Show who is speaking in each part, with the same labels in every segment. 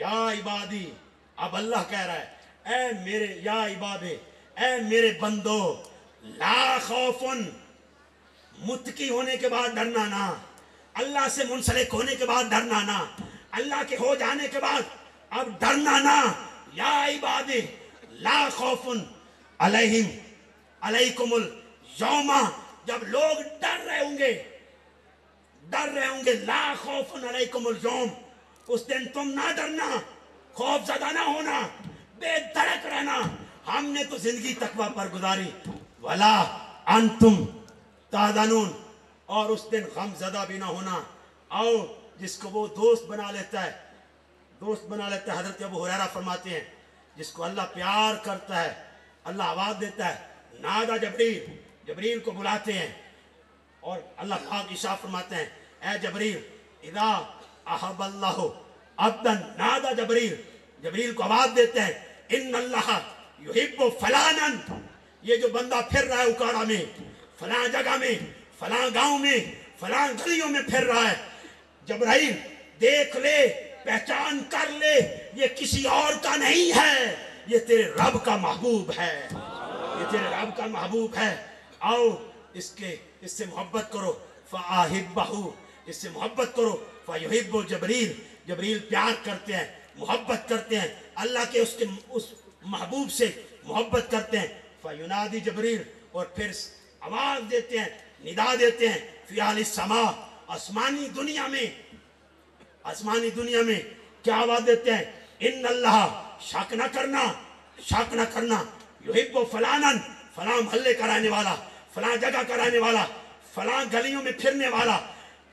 Speaker 1: یا عبادی، اب اللہ کہہ رہا ہے اے میرے یا عبادی، اے میرے بندو، لا خوفن، متقی ہونے کے بعد ڈرنا نہ، اللہ سے منسلک ہونے کے بعد ڈرنا نہ، اللہ کے ہو جانے کے بعد اب ڈرنا نہ، یا عبادی لا خوفن علیہم علیکم اليوم، جب لوگ ڈر رہے ہوں گے لا خوفن علیکم اليوم، اس دن تم نہ ڈرنا، خوف زدہ نہ ہونا، بے دھڑک رہنا، ہم نے تو زندگی تقوی پر گزاری، ولا انتم تحزنون، اور اس دن غم زدہ بھی نہ ہونا۔ اور جس کو وہ دوست بنا لیتا ہے، حضرت ابو ہریرہ فرماتے ہیں جس کو اللہ پیار کرتا ہے، اللہ آواز دیتا ہے، نادا جبریل کو بلاتے ہیں، اور اللہ پاک ارشاد فرماتے ہیں اے جبریل اذا احب اللہ عبدا نادا جبریل کو آواز دیتے ہیں ان اللہ یحب فلانا، یہ جو بندہ پھر رہا ہے اکاڑا میں، فلاں جگہ میں، فلاں گاؤں میں، فلاں گلیوں میں پھر رہا ہے، جبرائیل دیکھ لے، پہچان کر لے، یہ کسی اور کا نہیں ہے، یہ تیرے رب کا محبوب ہے، یہ تیرے رب کا محبوب ہے، آؤ اس سے محبت کرو، فَآحِبَّهُ، اس سے محبت کرو، فَيُحِبُّ جبریل پیار کرتے ہیں، محبت کرتے ہیں، اللہ کے اس محبوب سے محبت کرتے ہیں، فَيُنَادِ جبریل، اور پھر آواز دیتے ہیں، ندا دیتے ہیں، فی اہل السماء، آسمانی دنیا میں کیا آواز دیتے ہیں، ان اللہ، شک نہ کرنا، یحب فلانا، فلاں محلے کا رہنے والا، فلاں جگہ کا رہنے والا، فلاں گلیوں میں پھرنے والا،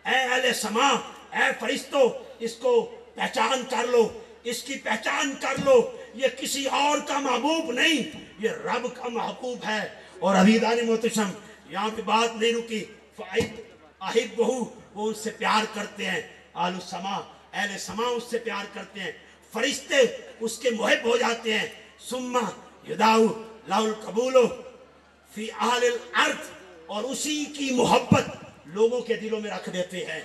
Speaker 1: اے اہل سما، اے فرشتو، اس کو پہچان کر لو، اس کی پہچان کر لو، یہ کسی اور کا محبوب نہیں، یہ رب کا محبوب ہے۔ اور عزیزان محترم، یہاں پہ بات نہیں رکی، فَأَحِبَّهُ، وہ اس سے پیار کرتے ہیں، اہل سما اس سے پیار کرتے ہیں، فرشتے اس کے محب ہو جاتے ہیں، ثُمَّ يُدَعُ لَهُ الْقَبُولُ فی اہل الارض، اور اسی کی محبت لوگوں کے دلوں میں رکھ دیتے ہیں،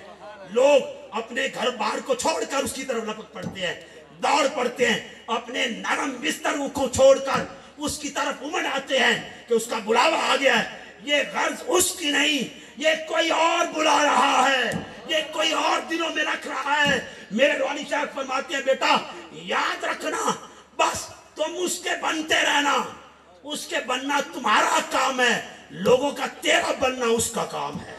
Speaker 1: لوگ اپنے گھر بار کو چھوڑ کر اس کی طرف لپک پڑتے ہیں، دوڑ پڑتے ہیں، اپنے نرم بستروں کو چھوڑ کر اس کی طرف امڑ آتے ہیں کہ اس کا بلاوا آ گیا ہے، یہ غرض اس کی نہیں، یہ کوئی اور بلا رہا ہے، یہ کوئی اور دلوں میں رکھ رہا ہے۔ میرے روحانی شیخ فرماتے ہیں بیٹا یاد رکھنا، بس تم اس کے بنتے رہنا، اس کے بننا تمہارا کام ہے، لوگوں کا تیرا بننا اس کا کام ہے۔